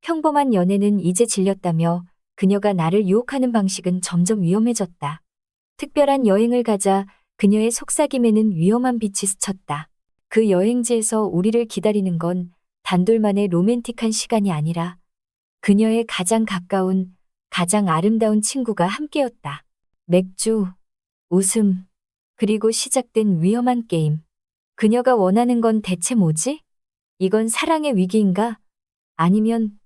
평범한 연애는 이제 질렸다며 그녀가 나를 유혹하는 방식은 점점 위험해졌다. 특별한 여행을 가자 그녀의 속삭임에는 위험한 빛이 스쳤다. 그 여행지에서 우리를 기다리는 건 단둘만의 로맨틱한 시간이 아니라 그녀의 가장 가까운, 가장 아름다운 친구가 함께였다. 맥주, 웃음, 그리고 시작된 위험한 게임. 그녀가 원하는 건 대체 뭐지? 이건 사랑의 위기인가? 아니면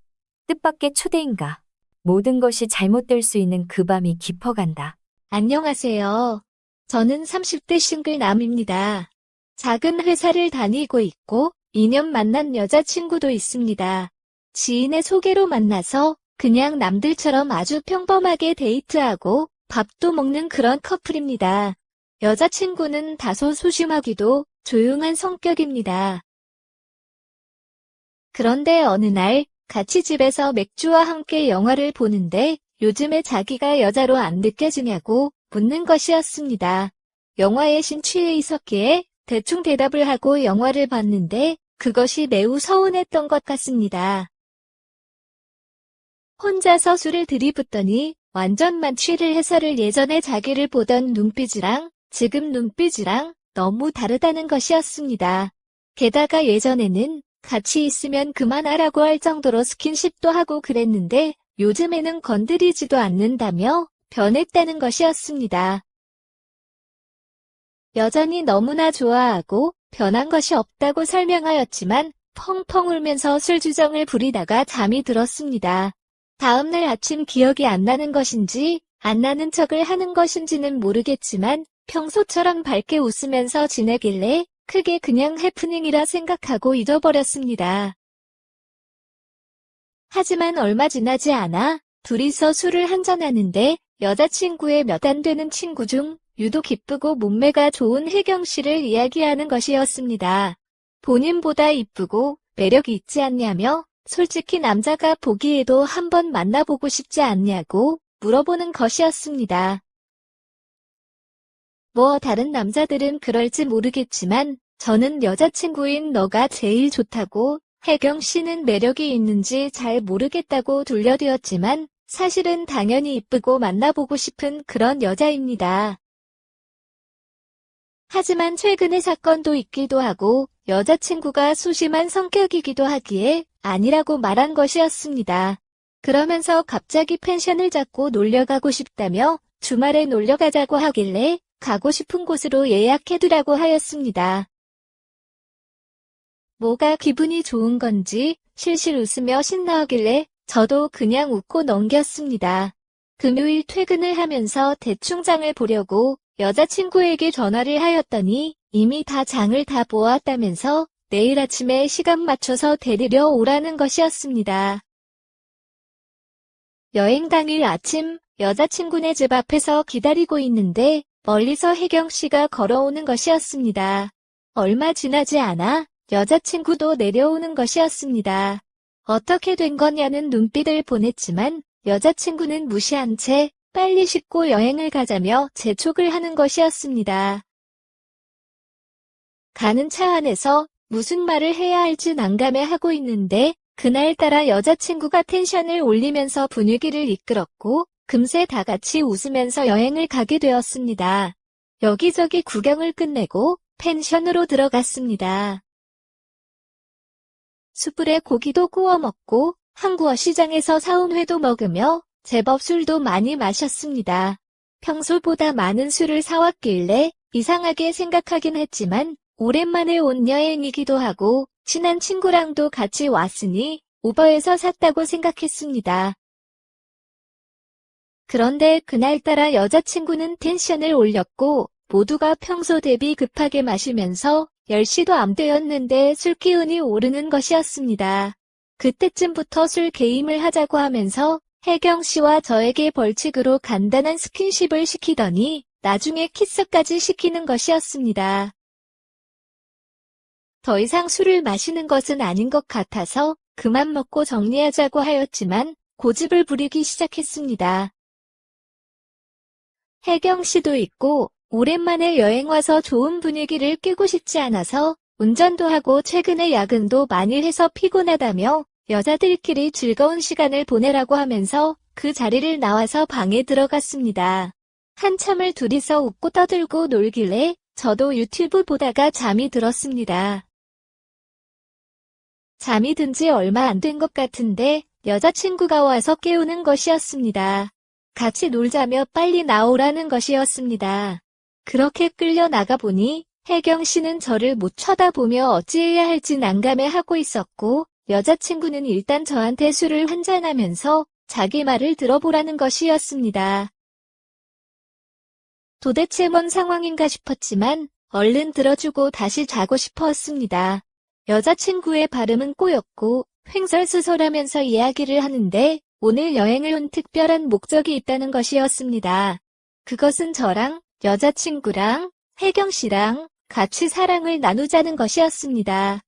뜻밖의 초대인가? 모든 것이 잘못될 수 있는 그 밤이 깊어간다. 안녕하세요. 저는 30대 싱글남입니다. 작은 회사를 다니고 있고 2년 만난 여자친구도 있습니다. 지인의 소개로 만나서 그냥 남들처럼 아주 평범하게 데이트하고 밥도 먹는 그런 커플입니다. 여자친구는 다소 소심하기도 조용한 성격입니다. 그런데 어느 날 같이 집에서 맥주와 함께 영화를 보는데 요즘에 자기가 여자로 안 느껴지냐고 묻는 것이었습니다. 영화에 심취해 있었기에 대충 대답을 하고 영화를 봤는데 그것이 매우 서운했던 것 같습니다. 혼자서 술을 들이붓더니 완전 만취를 해서를 예전에 자기를 보던 눈빛이랑 지금 눈빛이랑 너무 다르다는 것이었습니다. 게다가 예전에는 같이 있으면 그만하라고 할 정도로 스킨십도 하고 그랬는데 요즘에는 건드리지도 않는다며 변했다는 것이었습니다. 여전히 너무나 좋아하고 변한 것이 없다고 설명하였지만 펑펑 울면서 술주정을 부리다가 잠이 들었습니다. 다음날 아침 기억이 안 나는 것인지 안 나는 척을 하는 것인지는 모르겠지만 평소처럼 밝게 웃으면서 지내길래 크게 그냥 해프닝이라 생각하고 잊어버렸습니다. 하지만 얼마 지나지 않아 둘이서 술을 한잔하는데 여자친구의 몇 안 되는 친구 중 유독 이쁘고 몸매가 좋은 혜경 씨를 이야기하는 것이었습니다. 본인보다 이쁘고 매력이 있지 않냐며 솔직히 남자가 보기에도 한번 만나보고 싶지 않냐고 물어보는 것이었습니다. 뭐 다른 남자들은 그럴지 모르겠지만 저는 여자친구인 너가 제일 좋다고 혜경 씨는 매력이 있는지 잘 모르겠다고 돌려드렸지만 사실은 당연히 이쁘고 만나보고 싶은 그런 여자입니다. 하지만 최근에 사건도 있기도 하고 여자친구가 소심한 성격이기도 하기에 아니라고 말한 것이었습니다. 그러면서 갑자기 펜션을 잡고 놀러가고 싶다며 주말에 놀러가자고 하길래 가고 싶은 곳으로 예약해두라고 하였습니다. 뭐가 기분이 좋은 건지 실실 웃으며 신나하길래 저도 그냥 웃고 넘겼습니다. 금요일 퇴근을 하면서 대충 장을 보려고 여자친구에게 전화를 하였더니 이미 다 장을 다 보았다면서 내일 아침에 시간 맞춰서 데리러 오라는 것이었습니다. 여행 당일 아침 여자친구네 집 앞에서 기다리고 있는데 멀리서 혜경 씨가 걸어오는 것이었습니다. 얼마 지나지 않아 여자친구도 내려오는 것이었습니다. 어떻게 된 거냐는 눈빛을 보냈지만 여자친구는 무시한 채 빨리 씻고 여행을 가자며 재촉을 하는 것이었습니다. 가는 차 안에서 무슨 말을 해야 할지 난감해하고 있는데 그날따라 여자친구가 텐션을 올리면서 분위기를 이끌었고 금세 다 같이 웃으면서 여행을 가게 되었습니다. 여기저기 구경을 끝내고 펜션으로 들어갔습니다. 숯불에 고기도 구워 먹고 한구어 시장에서 사온 회도 먹으며 제법 술도 많이 마셨습니다. 평소보다 많은 술을 사왔길래 이상하게 생각하긴 했지만 오랜만에 온 여행이기도 하고 친한 친구랑도 같이 왔으니 우버에서 샀다고 생각했습니다. 그런데 그날따라 여자친구는 텐션을 올렸고 모두가 평소 대비 급하게 마시면서 10시도 안 되었는데 술 기운이 오르는 것이었습니다. 그때쯤부터 술 게임을 하자고 하면서 혜경 씨와 저에게 벌칙으로 간단한 스킨십을 시키더니 나중에 키스까지 시키는 것이었습니다. 더 이상 술을 마시는 것은 아닌 것 같아서 그만 먹고 정리하자고 하였지만 고집을 부리기 시작했습니다. 혜경 씨도 있고 오랜만에 여행 와서 좋은 분위기를 깨고 싶지 않아서 운전도 하고 최근에 야근도 많이 해서 피곤하다며 여자들끼리 즐거운 시간을 보내라고 하면서 그 자리를 나와서 방에 들어갔습니다. 한참을 둘이서 웃고 떠들고 놀길래 저도 유튜브 보다가 잠이 들었습니다. 잠이 든 지 얼마 안 된 것 같은데 여자친구가 와서 깨우는 것이었습니다. 같이 놀자며 빨리 나오라는 것이었습니다. 그렇게 끌려 나가보니 혜경 씨는 저를 못 쳐다보며 어찌해야 할지 난감해하고 있었고, 여자친구는 일단 저한테 술을 한잔하면서 자기 말을 들어보라는 것이었습니다. 도대체 뭔 상황인가 싶었지만 얼른 들어주고 다시 자고 싶었습니다. 여자친구의 발음은 꼬였고 횡설수설하면서 이야기를 하는데 오늘 여행을 온 특별한 목적이 있다는 것이었습니다. 그것은 저랑 여자친구랑 혜경 씨랑 같이 사랑을 나누자는 것이었습니다.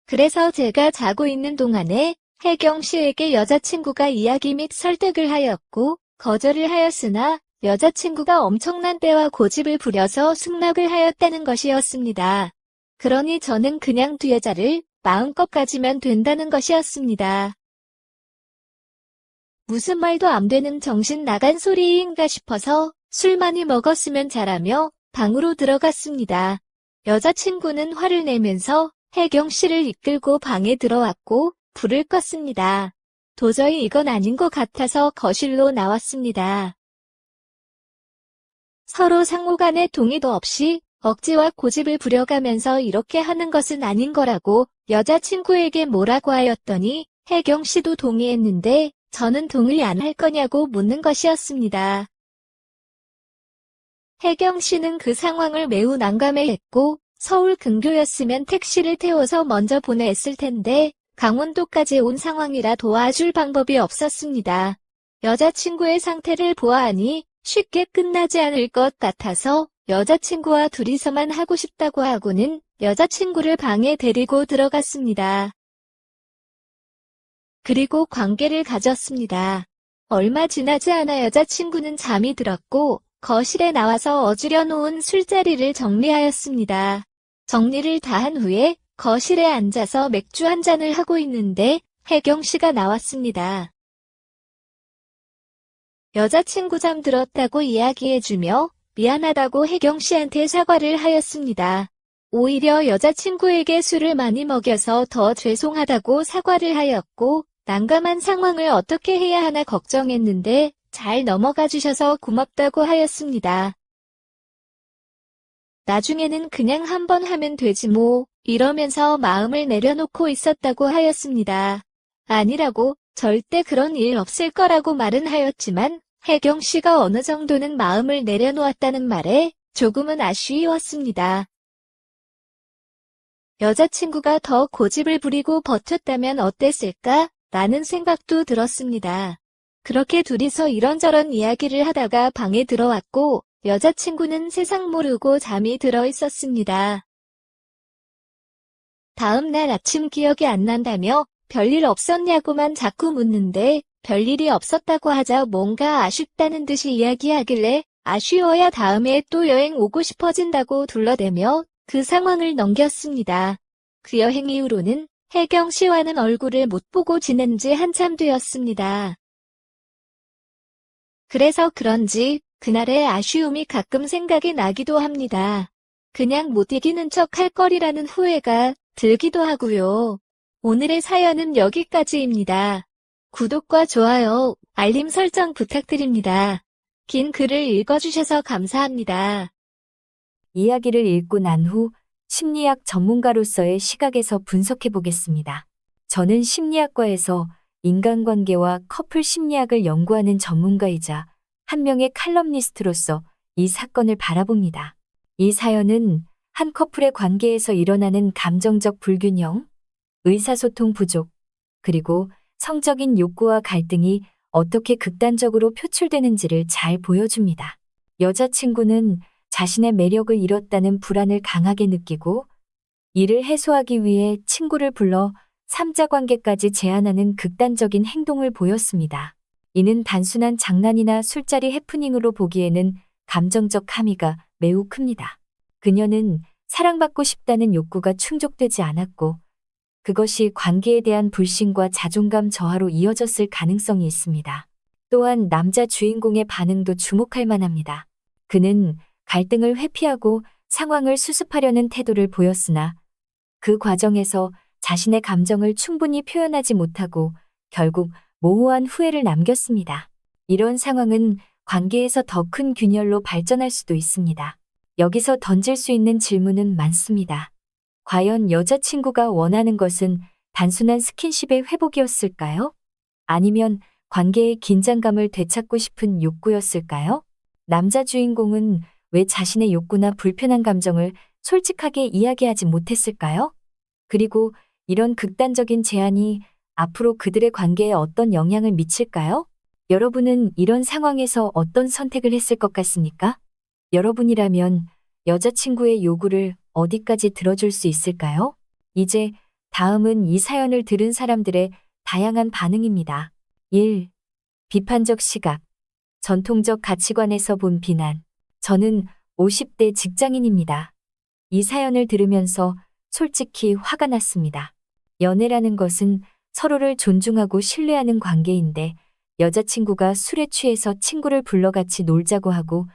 그래서 제가 자고 있는 동안에 혜경 씨에게 여자친구가 이야기 및 설득을 하였고 거절을 하였으나 여자친구가 엄청난 때와 고집을 부려서 승낙을 하였다는 것이었습니다. 그러니 저는 그냥 두 여자를 마음껏 가지면 된다는 것이었습니다. 무슨 말도 안 되는 정신 나간 소리인가 싶어서 술 많이 먹었으면 잘하며 방으로 들어갔습니다. 여자친구는 화를 내면서 혜경 씨를 이끌고 방에 들어왔고 불을 껐습니다. 도저히 이건 아닌 것 같아서 거실로 나왔습니다. 서로 상호간의 동의도 없이 억지와 고집을 부려가면서 이렇게 하는 것은 아닌 거라고 여자친구에게 뭐라고 하였더니 혜경 씨도 동의했는데 저는 동의 안 할 거냐고 묻는 것이었습니다. 혜경 씨는 그 상황을 매우 난감해했고 서울 근교였으면 택시를 태워서 먼저 보냈을 텐데 강원도까지 온 상황이라 도와줄 방법이 없었습니다. 여자친구의 상태를 보아하니 쉽게 끝나지 않을 것 같아서 여자친구와 둘이서만 하고 싶다고 하고는 여자친구를 방에 데리고 들어갔습니다. 그리고 관계를 가졌습니다. 얼마 지나지 않아 여자친구는 잠이 들었고 거실에 나와서 어지러 놓은 술자리를 정리하였습니다. 정리를 다 한 후에 거실에 앉아서 맥주 한 잔을 하고 있는데 혜경 씨가 나왔습니다. 여자친구 잠들었다고 이야기해주며 미안하다고 혜경 씨한테 사과를 하였습니다. 오히려 여자친구에게 술을 많이 먹여서 더 죄송하다고 사과를 하였고 난감한 상황을 어떻게 해야 하나 걱정했는데 잘 넘어가 주셔서 고맙다고 하였습니다. 나중에는 그냥 한번 하면 되지 뭐 이러면서 마음을 내려놓고 있었다고 하였습니다. 아니라고 절대 그런 일 없을 거라고 말은 하였지만 혜경 씨가 어느 정도는 마음을 내려놓았다는 말에 조금은 아쉬웠습니다. 여자친구가 더 고집을 부리고 버텼다면 어땠을까? 라는 생각도 들었습니다. 그렇게 둘이서 이런저런 이야기를 하다가 방에 들어왔고 여자친구는 세상 모르고 잠이 들어 있었습니다. 다음 날 아침 기억이 안 난다며 별일 없었냐고만 자꾸 묻는데 별일이 없었다고 하자 뭔가 아쉽다는 듯이 이야기하길래 아쉬워야 다음에 또 여행 오고 싶어진다고 둘러대며 그 상황을 넘겼습니다. 그 여행 이후로는 혜경 씨와는 얼굴을 못 보고 지낸 지 한참 되었습니다. 그래서 그런지 그날의 아쉬움이 가끔 생각이 나기도 합니다. 그냥 못 이기는 척 할 거리라는 후회가 들기도 하고요. 오늘의 사연은 여기까지입니다. 구독과 좋아요, 알림 설정 부탁드립니다. 긴 글을 읽어주셔서 감사합니다. 이야기를 읽고 난 후 심리학 전문가로서의 시각에서 분석해 보겠습니다. 저는 심리학과에서 인간관계와 커플 심리학을 연구하는 전문가이자 한 명의 칼럼니스트로서 이 사건을 바라봅니다. 이 사연은 한 커플의 관계에서 일어나는 감정적 불균형, 의사소통 부족, 그리고 성적인 욕구와 갈등이 어떻게 극단적으로 표출되는지를 잘 보여줍니다. 여자친구는 자신의 매력을 잃었다는 불안을 강하게 느끼고 이를 해소하기 위해 친구를 불러 3자 관계까지 제안하는 극단적인 행동을 보였습니다. 이는 단순한 장난이나 술자리 해프닝으로 보기에는 감정적 함의가 매우 큽니다. 그녀는 사랑받고 싶다는 욕구가 충족되지 않았고 그것이 관계에 대한 불신과 자존감 저하로 이어졌을 가능성이 있습니다. 또한 남자 주인공의 반응도 주목할 만합니다. 그는 갈등을 회피하고 상황을 수습하려는 태도를 보였으나 그 과정에서 자신의 감정을 충분히 표현하지 못하고 결국 모호한 후회를 남겼습니다. 이런 상황은 관계에서 더 큰 균열로 발전할 수도 있습니다. 여기서 던질 수 있는 질문은 많습니다. 과연 여자친구가 원하는 것은 단순한 스킨십의 회복이었을까요? 아니면 관계의 긴장감을 되찾고 싶은 욕구였을까요? 남자 주인공은 왜 자신의 욕구나 불편한 감정을 솔직하게 이야기하지 못했을까요? 그리고 이런 극단적인 제안이 앞으로 그들의 관계에 어떤 영향을 미칠까요? 여러분은 이런 상황에서 어떤 선택을 했을 것 같습니까? 여러분이라면 여자친구의 요구를 어디까지 들어줄 수 있을까요? 이제 다음은 이 사연을 들은 사람들의 다양한 반응입니다. 1. 비판적 시각. 전통적 가치관에서 본 비난. 저는 50대 직장인입니다. 이 사연을 들으면서 솔직히 화가 났습니다. 연애라는 것은 서로를 존중하고 신뢰하는 관계인데 여자친구가 술에 취해서 친구를 불러 같이 놀자고 하고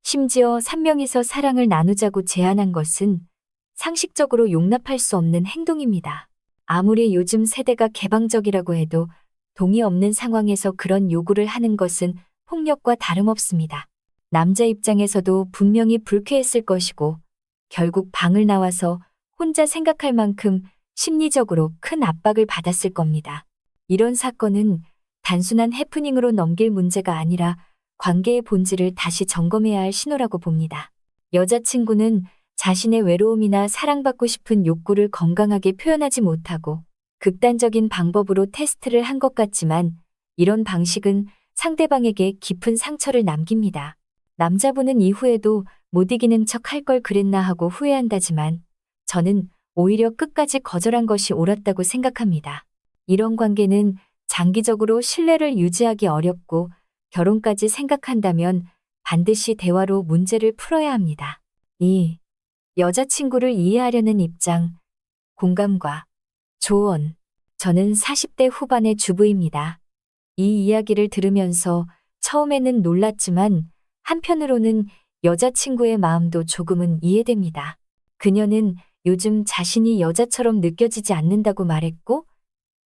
심지어 3명이서 사랑을 나누자고 제안한 것은 상식적으로 용납할 수 없는 행동입니다. 아무리 요즘 세대가 개방적이라고 해도 동의 없는 상황에서 그런 요구를 하는 것은 폭력과 다름없습니다. 남자 입장에서도 분명히 불쾌했을 것이고 결국 방을 나와서 혼자 생각할 만큼 심리적으로 큰 압박을 받았을 겁니다. 이런 사건은 단순한 해프닝으로 넘길 문제가 아니라 관계의 본질을 다시 점검해야 할 신호라고 봅니다. 여자친구는 자신의 외로움이나 사랑받고 싶은 욕구를 건강하게 표현하지 못하고 극단적인 방법으로 테스트를 한 것 같지만 이런 방식은 상대방에게 깊은 상처를 남깁니다. 남자분은 이후에도 못 이기는 척 할 걸 그랬나 하고 후회한다지만 저는 오히려 끝까지 거절한 것이 옳았다고 생각합니다. 이런 관계는 장기적으로 신뢰를 유지하기 어렵고 결혼까지 생각한다면 반드시 대화로 문제를 풀어야 합니다. 2. 여자친구를 이해하려는 입장, 공감과 조언. 저는 40대 후반의 주부입니다. 이 이야기를 들으면서 처음에는 놀랐지만 한편으로는 여자친구의 마음도 조금은 이해됩니다. 그녀는 요즘 자신이 여자처럼 느껴지지 않는다고 말했고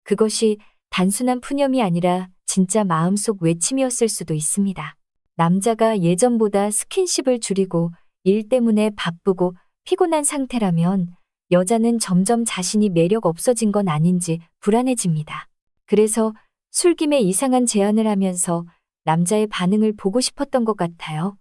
그것이 단순한 푸념이 아니라 진짜 마음속 외침이었을 수도 있습니다. 남자가 예전보다 스킨십을 줄이고 일 때문에 바쁘고 피곤한 상태라면 여자는 점점 자신이 매력 없어진 건 아닌지 불안해집니다. 그래서 술김에 이상한 제안을 하면서 남자의 반응을 보고 싶었던 것 같아요.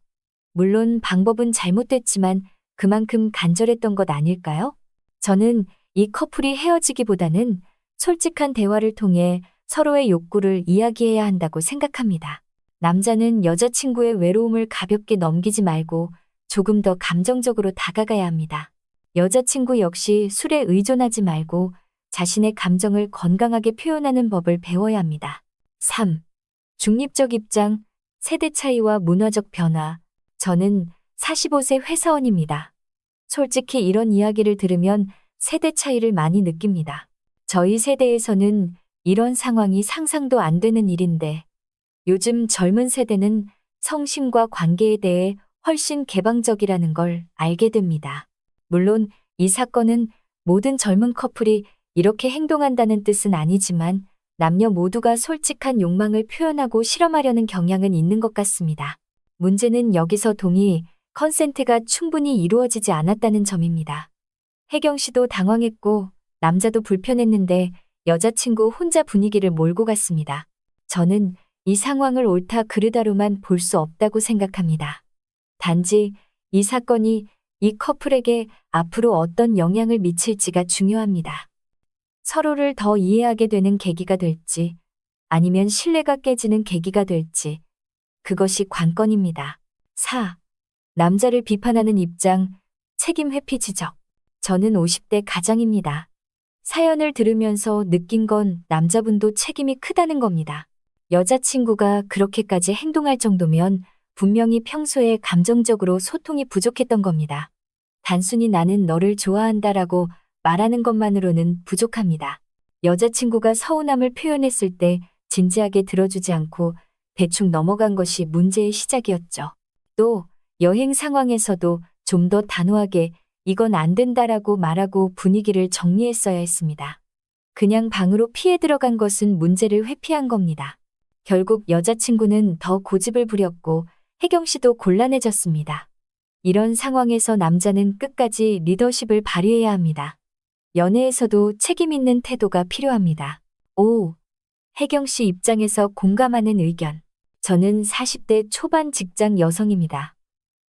물론 방법은 잘못됐지만 그만큼 간절했던 것 아닐까요? 저는 이 커플이 헤어지기보다는 솔직한 대화를 통해 서로의 욕구를 이야기해야 한다고 생각합니다. 남자는 여자친구의 외로움을 가볍게 넘기지 말고 조금 더 감정적으로 다가가야 합니다. 여자친구 역시 술에 의존하지 말고 자신의 감정을 건강하게 표현하는 법을 배워야 합니다. 3. 중립적 입장, 세대 차이와 문화적 변화. 저는 45세 회사원입니다. 솔직히 이런 이야기를 들으면 세대 차이를 많이 느낍니다. 저희 세대에서는 이런 상황이 상상도 안 되는 일인데 요즘 젊은 세대는 성심과 관계에 대해 훨씬 개방적이라는 걸 알게 됩니다. 물론 이 사건은 모든 젊은 커플이 이렇게 행동한다는 뜻은 아니지만 남녀 모두가 솔직한 욕망을 표현하고 실험하려는 경향은 있는 것 같습니다. 문제는 여기서 동의, 컨센트가 충분히 이루어지지 않았다는 점입니다. 혜경 씨도 당황했고 남자도 불편했는데 여자친구 혼자 분위기를 몰고 갔습니다. 저는 이 상황을 옳다 그르다로만 볼 수 없다고 생각합니다. 단지 이 사건이 이 커플에게 앞으로 어떤 영향을 미칠지가 중요합니다. 서로를 더 이해하게 되는 계기가 될지 아니면 신뢰가 깨지는 계기가 될지 그것이 관건입니다. 4. 남자를 비판하는 입장, 책임 회피 지적. 저는 50대 가장입니다. 사연을 들으면서 느낀 건 남자분도 책임이 크다는 겁니다. 여자친구가 그렇게까지 행동할 정도면 분명히 평소에 감정적으로 소통이 부족했던 겁니다. 단순히 나는 너를 좋아한다라고 말하는 것만으로는 부족합니다. 여자친구가 서운함을 표현했을 때 진지하게 들어주지 않고 대충 넘어간 것이 문제의 시작이었죠. 또 여행 상황에서도 좀 더 단호하게 이건 안 된다라고 말하고 분위기를 정리했어야 했습니다. 그냥 방으로 피해 들어간 것은 문제를 회피한 겁니다. 결국 여자친구는 더 고집을 부렸고 혜경 씨도 곤란해졌습니다. 이런 상황에서 남자는 끝까지 리더십을 발휘해야 합니다. 연애에서도 책임 있는 태도가 필요합니다. 오, 혜경 씨 입장에서 공감하는 의견. 저는 40대 초반 직장 여성입니다.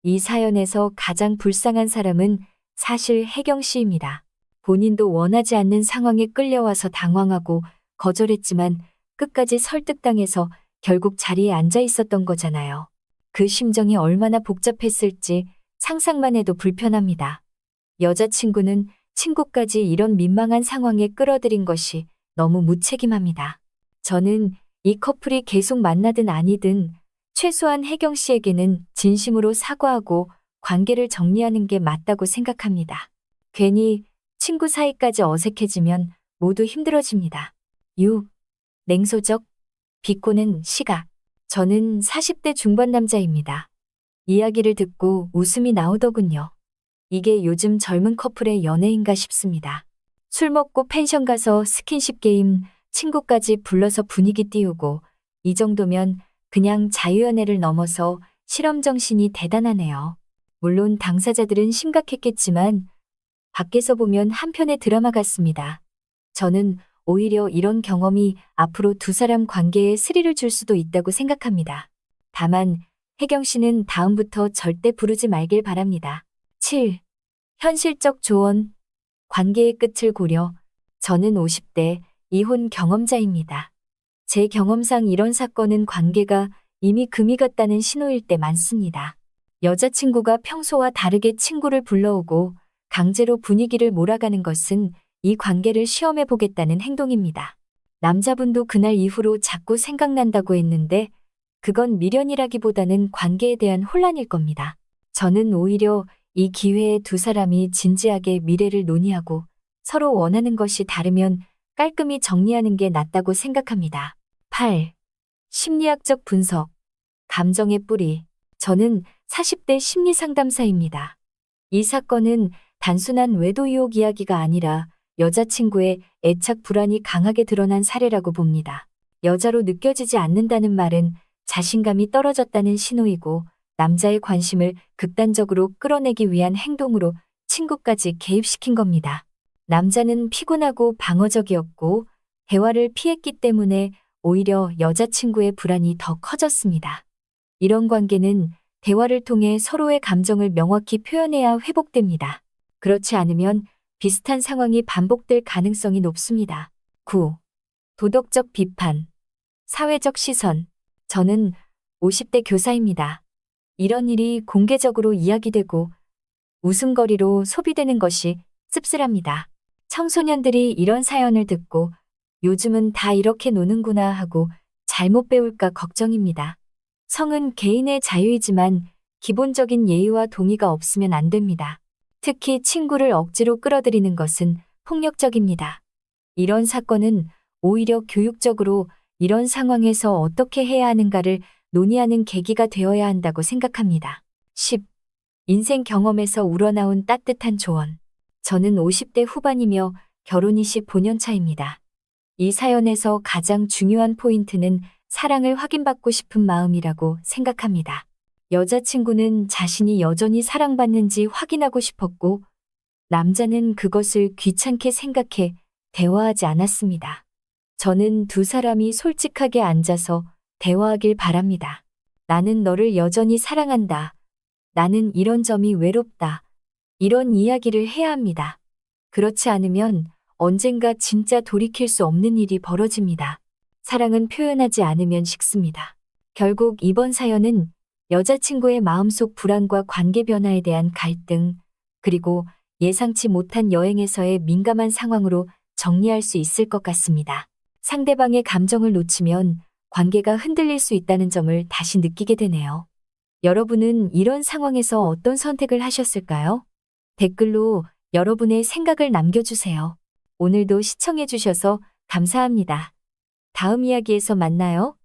이 사연에서 가장 불쌍한 사람은 사실 혜경 씨입니다. 본인도 원하지 않는 상황에 끌려와서 당황하고 거절했지만 끝까지 설득당해서 결국 자리에 앉아 있었던 거잖아요. 그 심정이 얼마나 복잡했을지 상상만 해도 불편합니다. 여자친구는 친구까지 이런 민망한 상황에 끌어들인 것이 너무 무책임합니다. 저는 이 커플이 계속 만나든 아니든 최소한 혜경 씨에게는 진심으로 사과하고 관계를 정리하는 게 맞다고 생각합니다. 괜히 친구 사이까지 어색해지면 모두 힘들어집니다. 6. 냉소적, 비꼬는 시각. 저는 40대 중반 남자입니다. 이야기를 듣고 웃음이 나오더군요. 이게 요즘 젊은 커플의 연애인가 싶습니다. 술 먹고 펜션 가서 스킨십 게임, 친구까지 불러서 분위기 띄우고 이 정도면 그냥 자유연애를 넘어서 실험 정신이 대단하네요. 물론 당사자들은 심각했겠지만 밖에서 보면 한편의 드라마 같습니다. 저는 오히려 이런 경험이 앞으로 두 사람 관계에 스릴을 줄 수도 있다고 생각합니다. 다만 혜경 씨는 다음부터 절대 부르지 말길 바랍니다. 7. 현실적 조언, 관계의 끝을 고려. 저는 50대 이혼 경험자입니다. 제 경험상 이런 사건은 관계가 이미 금이 갔다는 신호일 때 많습니다. 여자친구가 평소와 다르게 친구를 불러오고 강제로 분위기를 몰아가는 것은 이 관계를 시험해 보겠다는 행동입니다. 남자분도 그날 이후로 자꾸 생각난다고 했는데 그건 미련이라기보다는 관계에 대한 혼란일 겁니다. 저는 오히려 이 기회에 두 사람이 진지하게 미래를 논의하고 서로 원하는 것이 다르면 깔끔히 정리하는 게 낫다고 생각합니다. 8. 심리학적 분석, 감정의 뿌리. 저는 40대 심리상담사입니다. 이 사건은 단순한 외도 유혹 이야기가 아니라 여자친구의 애착 불안이 강하게 드러난 사례라고 봅니다. 여자로 느껴지지 않는다는 말은 자신감이 떨어졌다는 신호이고 남자의 관심을 극단적으로 끌어내기 위한 행동으로 친구까지 개입시킨 겁니다. 남자는 피곤하고 방어적이었고 대화를 피했기 때문에 오히려 여자친구의 불안이 더 커졌습니다. 이런 관계는 대화를 통해 서로의 감정을 명확히 표현해야 회복됩니다. 그렇지 않으면 비슷한 상황이 반복될 가능성이 높습니다. 9. 도덕적 비판, 사회적 시선. 저는 50대 교사입니다. 이런 일이 공개적으로 이야기되고 웃음거리로 소비되는 것이 씁쓸합니다. 청소년들이 이런 사연을 듣고 요즘은 다 이렇게 노는구나 하고 잘못 배울까 걱정입니다. 성은 개인의 자유이지만 기본적인 예의와 동의가 없으면 안 됩니다. 특히 친구를 억지로 끌어들이는 것은 폭력적입니다. 이런 사건은 오히려 교육적으로 이런 상황에서 어떻게 해야 하는가를 논의하는 계기가 되어야 한다고 생각합니다. 10. 인생 경험에서 우러나온 따뜻한 조언. 저는 50대 후반이며 결혼이 15년 차입니다. 이 사연에서 가장 중요한 포인트는 사랑을 확인받고 싶은 마음이라고 생각합니다. 여자친구는 자신이 여전히 사랑받는지 확인하고 싶었고 남자는 그것을 귀찮게 생각해 대화하지 않았습니다. 저는 두 사람이 솔직하게 앉아서 대화하길 바랍니다. 나는 너를 여전히 사랑한다. 나는 이런 점이 외롭다. 이런 이야기를 해야 합니다. 그렇지 않으면 언젠가 진짜 돌이킬 수 없는 일이 벌어집니다. 사랑은 표현하지 않으면 식습니다. 결국 이번 사연은 여자친구의 마음속 불안과 관계 변화에 대한 갈등, 그리고 예상치 못한 여행에서의 민감한 상황으로 정리할 수 있을 것 같습니다. 상대방의 감정을 놓치면 관계가 흔들릴 수 있다는 점을 다시 느끼게 되네요. 여러분은 이런 상황에서 어떤 선택을 하셨을까요? 댓글로 여러분의 생각을 남겨주세요. 오늘도 시청해주셔서 감사합니다. 다음 이야기에서 만나요.